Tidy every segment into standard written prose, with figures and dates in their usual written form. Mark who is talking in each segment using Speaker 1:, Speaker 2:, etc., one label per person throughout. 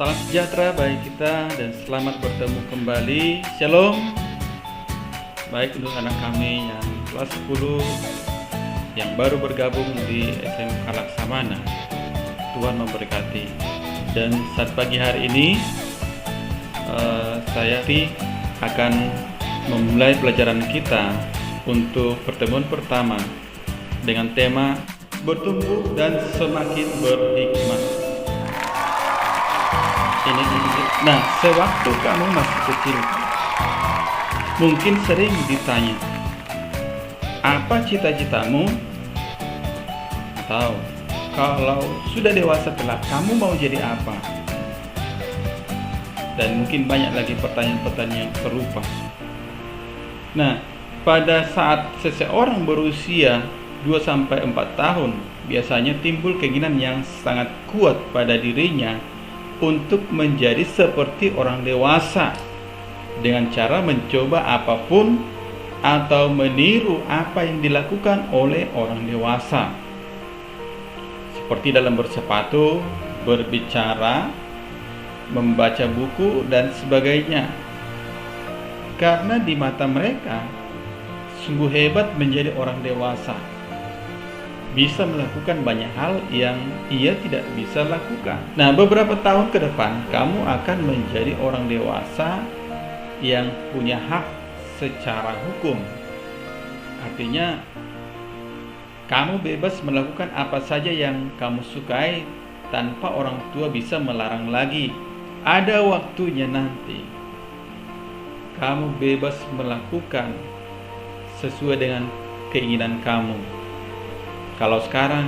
Speaker 1: Salam sejahtera bagi kita dan selamat bertemu kembali. Shalom. Baik untuk anak kami yang kelas 10 yang baru bergabung di SMK Laksamana. Tuhan memberkati. Dan saat pagi hari ini saya akan memulai pelajaran kita untuk pertemuan pertama dengan tema bertumbuh dan semakin berhikmat. Nah, sewaktu kamu masih kecil, mungkin sering ditanya, apa cita-citamu? Atau kalau sudah dewasa kelak, kamu mau jadi apa? Dan mungkin banyak lagi pertanyaan-pertanyaan yang serupa. Nah, pada saat seseorang berusia 2-4 tahun, biasanya timbul keinginan yang sangat kuat pada dirinya untuk menjadi seperti orang dewasa dengan cara mencoba apapun atau meniru apa yang dilakukan oleh orang dewasa, seperti dalam bersepatu, berbicara, membaca buku, dan sebagainya. Karena di mata mereka sungguh hebat menjadi orang dewasa, bisa melakukan banyak hal yang ia tidak bisa lakukan. Nah, beberapa tahun ke depan kamu akan menjadi orang dewasa yang punya hak secara hukum. Artinya kamu bebas melakukan apa saja yang kamu sukai tanpa orang tua bisa melarang lagi. Ada waktunya nanti kamu bebas melakukan sesuai dengan keinginan kamu. Kalau sekarang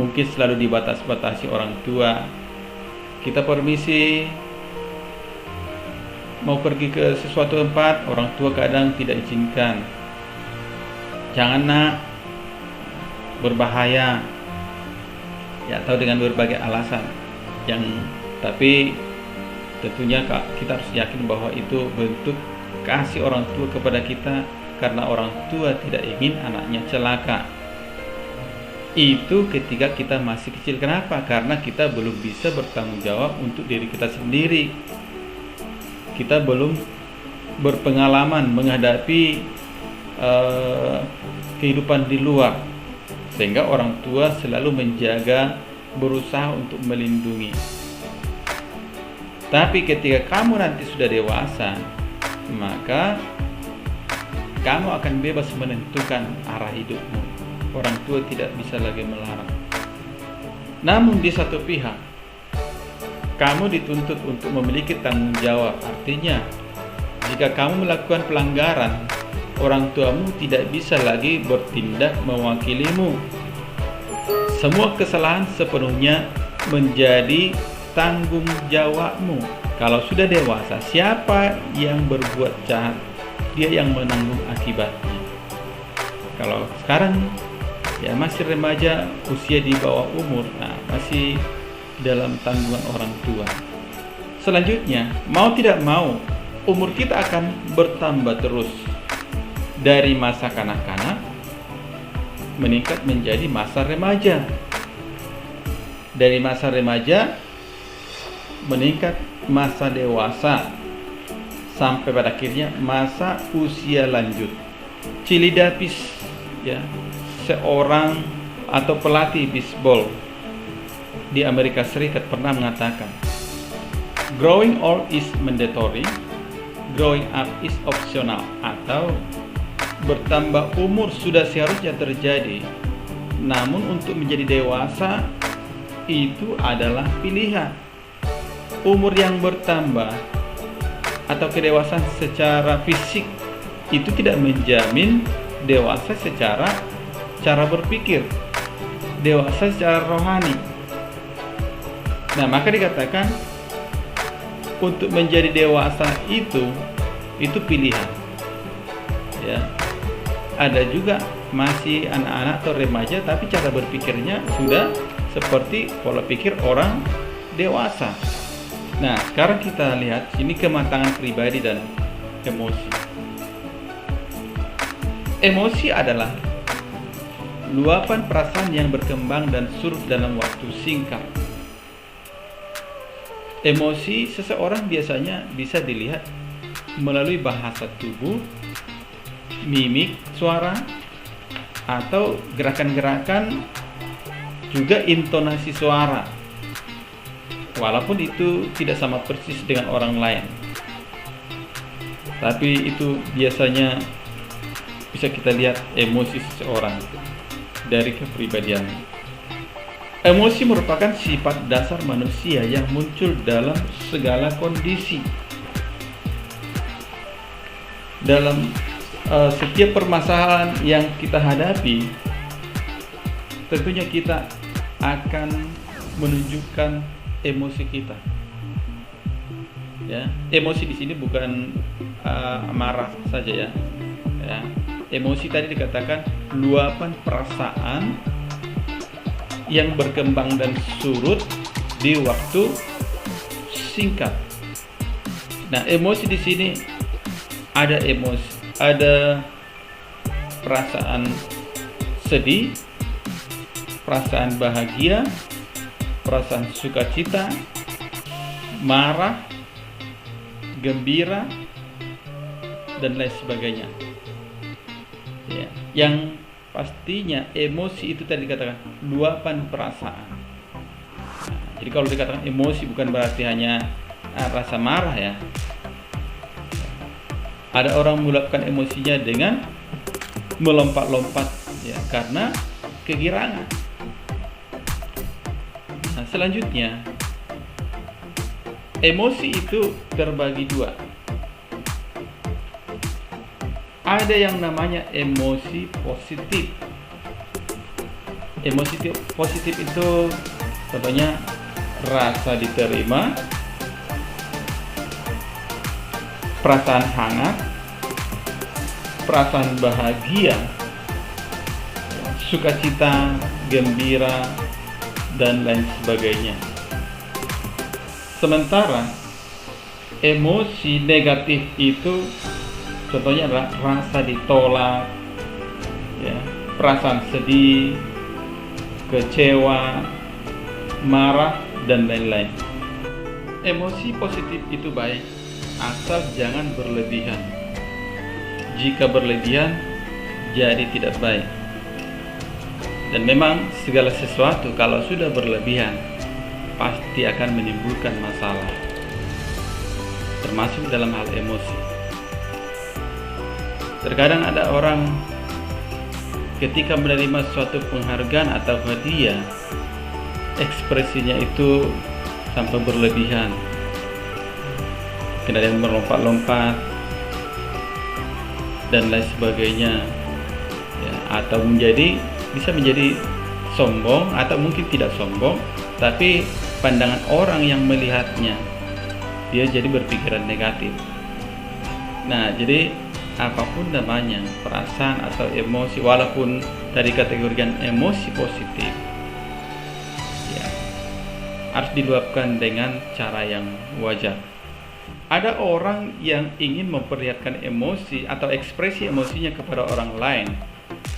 Speaker 1: mungkin selalu dibatas-batasi orang tua. Kita permisi mau pergi ke sesuatu tempat, orang tua kadang tidak izinkan. Jangan nak, berbahaya. Ya, atau dengan berbagai alasan. Tapi tentunya kita harus yakin bahwa itu bentuk kasih orang tua kepada kita, karena orang tua tidak ingin anaknya celaka. Itu ketika kita masih kecil. Kenapa? Karena kita belum bisa bertanggung jawab untuk diri kita sendiri. Kita belum berpengalaman menghadapi kehidupan di luar, sehingga orang tua selalu menjaga, berusaha untuk melindungi. Tapi ketika kamu nanti sudah dewasa, maka kamu akan bebas menentukan arah hidupmu. Orang tua tidak bisa lagi melarang. Namun di satu pihak, kamu dituntut untuk memiliki tanggung jawab. Artinya, jika kamu melakukan pelanggaran, orang tuamu tidak bisa lagi bertindak mewakilimu. Semua kesalahan sepenuhnya menjadi tanggung jawabmu. Kalau sudah dewasa, siapa yang berbuat jahat, dia yang menanggung akibatnya. Kalau sekarang ya masih remaja, usia di bawah umur, masih dalam tanggungan orang tua. Selanjutnya, mau tidak mau, umur kita akan bertambah terus. Dari masa kanak-kanak meningkat menjadi masa remaja. Dari masa remaja meningkat masa dewasa, sampai pada akhirnya masa usia lanjut. Chili Davis, ya, seorang atau pelatih bisbol di Amerika Serikat pernah mengatakan, growing old is mandatory, growing up is optional. Atau bertambah umur sudah seharusnya terjadi, namun untuk menjadi dewasa itu adalah pilihan. Umur yang bertambah atau kedewasaan secara fisik itu tidak menjamin dewasa secara cara berpikir, dewasa secara rohani. Nah, maka dikatakan untuk menjadi dewasa itu pilihan. Ya, ada juga masih anak-anak atau remaja, tapi cara berpikirnya sudah seperti pola pikir orang dewasa. Nah, sekarang kita lihat ini kematangan pribadi dan emosi. Emosi adalah luapan perasaan yang berkembang dan surut dalam waktu singkat. Emosi seseorang biasanya bisa dilihat melalui bahasa tubuh, mimik suara, atau gerakan-gerakan, juga intonasi suara. Walaupun itu tidak sama persis dengan orang lain, tapi itu biasanya bisa kita lihat emosi seseorang dari kepribadiannya. Emosi merupakan sifat dasar manusia yang muncul dalam segala kondisi. Dalam setiap permasalahan yang kita hadapi, tentunya kita akan menunjukkan emosi kita. Ya, emosi di sini bukan marah saja ya. Emosi tadi dikatakan luapan perasaan yang berkembang dan surut di waktu singkat. Nah, emosi di sini ada perasaan sedih, perasaan bahagia, perasaan sukacita, marah, gembira, dan lain sebagainya. Ya, yang pastinya emosi itu tadi dikatakan luapan perasaan. Nah, jadi kalau dikatakan emosi bukan berarti hanya rasa marah ya. Ada orang meluapkan emosinya dengan melompat-lompat ya, karena kegirangan. Nah, selanjutnya emosi itu terbagi dua. Ada yang namanya emosi positif. Emosi positif itu contohnya rasa diterima, perasaan hangat, perasaan bahagia, sukacita, gembira, dan lain sebagainya. Sementara emosi negatif itu contohnya adalah rasa ditolak, ya, perasaan sedih, kecewa, marah, dan lain-lain. Emosi positif itu baik, asal jangan berlebihan. Jika berlebihan, jadi tidak baik. Dan memang segala sesuatu kalau sudah berlebihan, pasti akan menimbulkan masalah, termasuk dalam hal emosi. Terkadang ada orang ketika menerima suatu penghargaan atau hadiah, ekspresinya itu sampai berlebihan. Kemudian melompat-lompat dan lain sebagainya, ya, atau bisa menjadi sombong atau mungkin tidak sombong, tapi pandangan orang yang melihatnya dia jadi berpikiran negatif. Nah, jadi apapun namanya, perasaan atau emosi, walaupun dari kategorikan emosi positif, ya, harus diluapkan dengan cara yang wajar. Ada orang yang ingin memperlihatkan emosi atau ekspresi emosinya kepada orang lain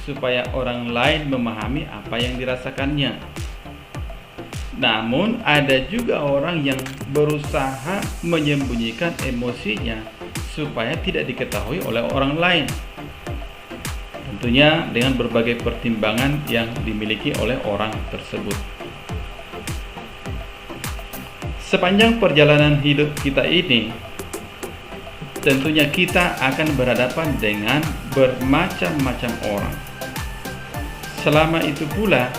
Speaker 1: supaya orang lain memahami apa yang dirasakannya. Namun ada juga orang yang berusaha menyembunyikan emosinya supaya tidak diketahui oleh orang lain. Tentunya dengan berbagai pertimbangan yang dimiliki oleh orang tersebut. Sepanjang perjalanan hidup kita ini, tentunya kita akan berhadapan dengan bermacam-macam orang. Selama itu pula,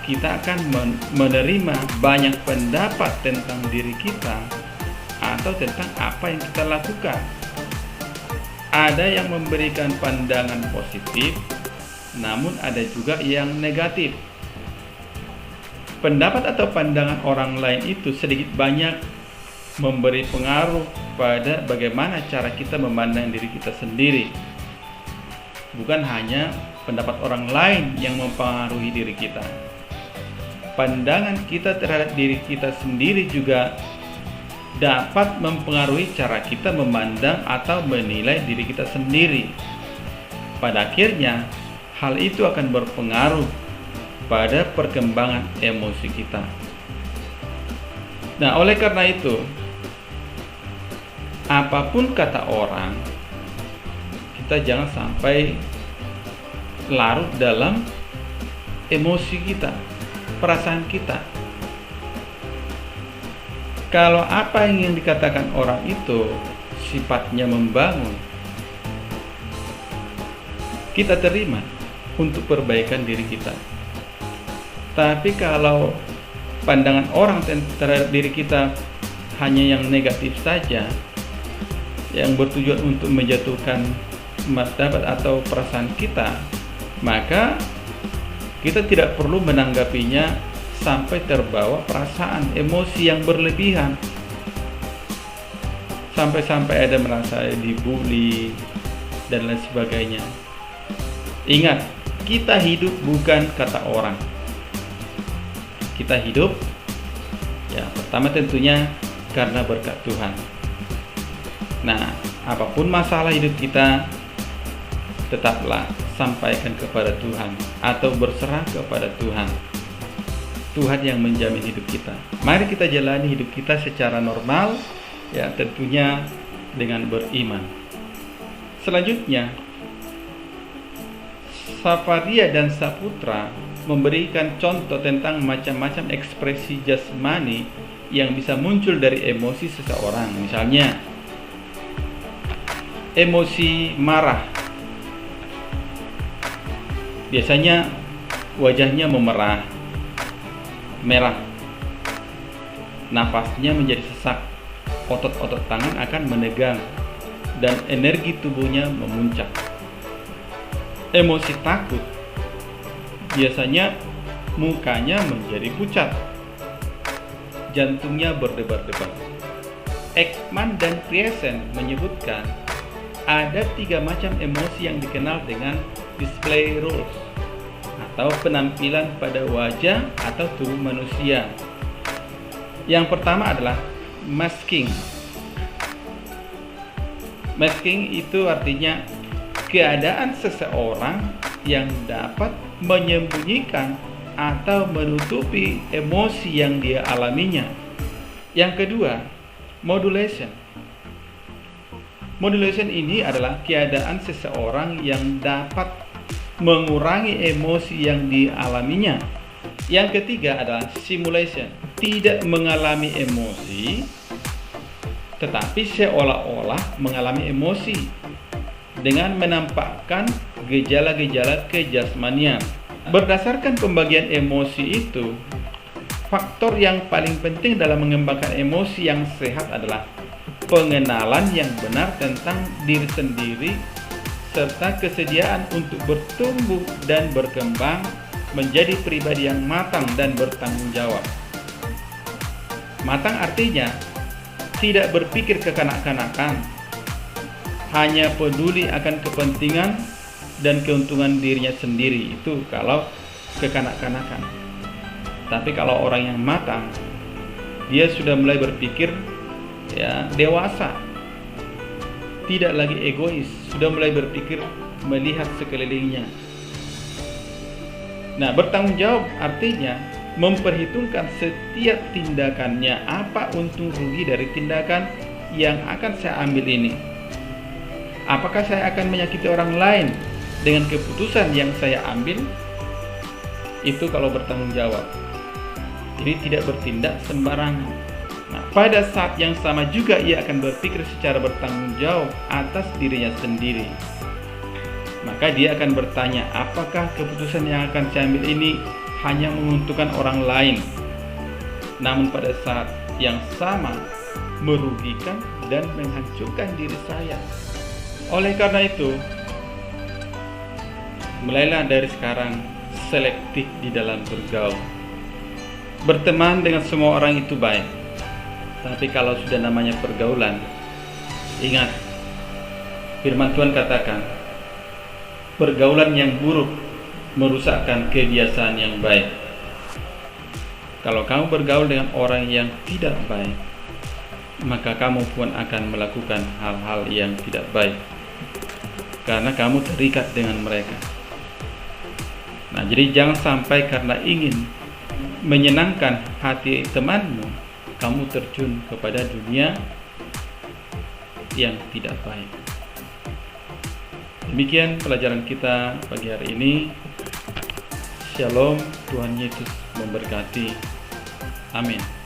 Speaker 1: kita akan menerima banyak pendapat tentang diri kita atau tentang apa yang kita lakukan. Ada yang memberikan pandangan positif, namun ada juga yang negatif. Pendapat atau pandangan orang lain itu sedikit banyak memberi pengaruh pada bagaimana cara kita memandang diri kita sendiri. Bukan hanya pendapat orang lain yang mempengaruhi diri kita. Pandangan kita terhadap diri kita sendiri juga dapat mempengaruhi cara kita memandang atau menilai diri kita sendiri. Pada akhirnya, hal itu akan berpengaruh pada perkembangan emosi kita. Nah, oleh karena itu, apapun kata orang, kita jangan sampai larut dalam emosi kita, perasaan kita. Kalau apa yang dikatakan orang itu sifatnya membangun, kita terima untuk perbaikan diri kita. Tapi kalau pandangan orang terhadap diri kita hanya yang negatif saja, yang bertujuan untuk menjatuhkan martabat atau perasaan kita, maka kita tidak perlu menanggapinya sampai terbawa perasaan emosi yang berlebihan, sampai-sampai ada merasa dibully dan lain sebagainya. Ingat, kita hidup bukan kata orang. Kita hidup, ya pertama tentunya karena berkat Tuhan. Nah, apapun masalah hidup kita, tetaplah sampaikan kepada Tuhan atau berserah kepada Tuhan. Tuhan yang menjamin hidup kita. Mari kita jalani hidup kita secara normal, ya tentunya dengan beriman. Selanjutnya, Safaria dan Saputra memberikan contoh tentang macam-macam ekspresi jasmani yang bisa muncul dari emosi seseorang. Misalnya, emosi marah. Biasanya wajahnya memerah, merah, nafasnya menjadi sesak, otot-otot tangan akan menegang, dan energi tubuhnya memuncak. Emosi takut, biasanya mukanya menjadi pucat, jantungnya berdebar-debar. Ekman dan Friesen menyebutkan ada 3 macam emosi yang dikenal dengan display rules atau penampilan pada wajah atau tubuh manusia. Yang pertama adalah masking. Masking itu artinya keadaan seseorang yang dapat menyembunyikan atau menutupi emosi yang dia alaminya. Yang kedua, modulation. Modulation ini adalah keadaan seseorang yang dapat mengurangi emosi yang dialaminya. Yang ketiga adalah simulation. Tidak mengalami emosi, tetapi seolah-olah mengalami emosi dengan menampakkan gejala-gejala kejasmanian. Berdasarkan pembagian emosi itu, faktor yang paling penting dalam mengembangkan emosi yang sehat adalah pengenalan yang benar tentang diri sendiri serta kesediaan untuk bertumbuh dan berkembang menjadi pribadi yang matang dan bertanggung jawab. Matang artinya tidak berpikir kekanak-kanakan, hanya peduli akan kepentingan dan keuntungan dirinya sendiri. Itu kalau kekanak-kanakan. Tapi kalau orang yang matang, dia sudah mulai berpikir ya dewasa, tidak lagi egois, sudah mulai berpikir melihat sekelilingnya. Nah, bertanggung jawab artinya memperhitungkan setiap tindakannya, apa untung rugi dari tindakan yang akan saya ambil ini. Apakah saya akan menyakiti orang lain dengan keputusan yang saya ambil? Itu kalau bertanggung jawab. Jadi tidak bertindak sembarangan. Nah, pada saat yang sama juga ia akan berpikir secara bertanggung jawab atas dirinya sendiri. Maka dia akan bertanya, apakah keputusan yang akan saya ambil ini hanya menguntungkan orang lain, namun pada saat yang sama merugikan dan menghancurkan diri saya. Oleh karena itu, mulailah dari sekarang selektif di dalam bergaul. Berteman dengan semua orang itu baik, tapi kalau sudah namanya pergaulan, ingat, firman Tuhan katakan, pergaulan yang buruk merusakkan kebiasaan yang baik. Kalau kamu bergaul dengan orang yang tidak baik, maka kamu pun akan melakukan hal-hal yang tidak baik, karena kamu terikat dengan mereka. Nah, jadi jangan sampai karena ingin menyenangkan hati temanmu, kamu terjun kepada dunia yang tidak baik. Demikian pelajaran kita pagi hari ini. Shalom, Tuhan Yesus memberkati. Amin.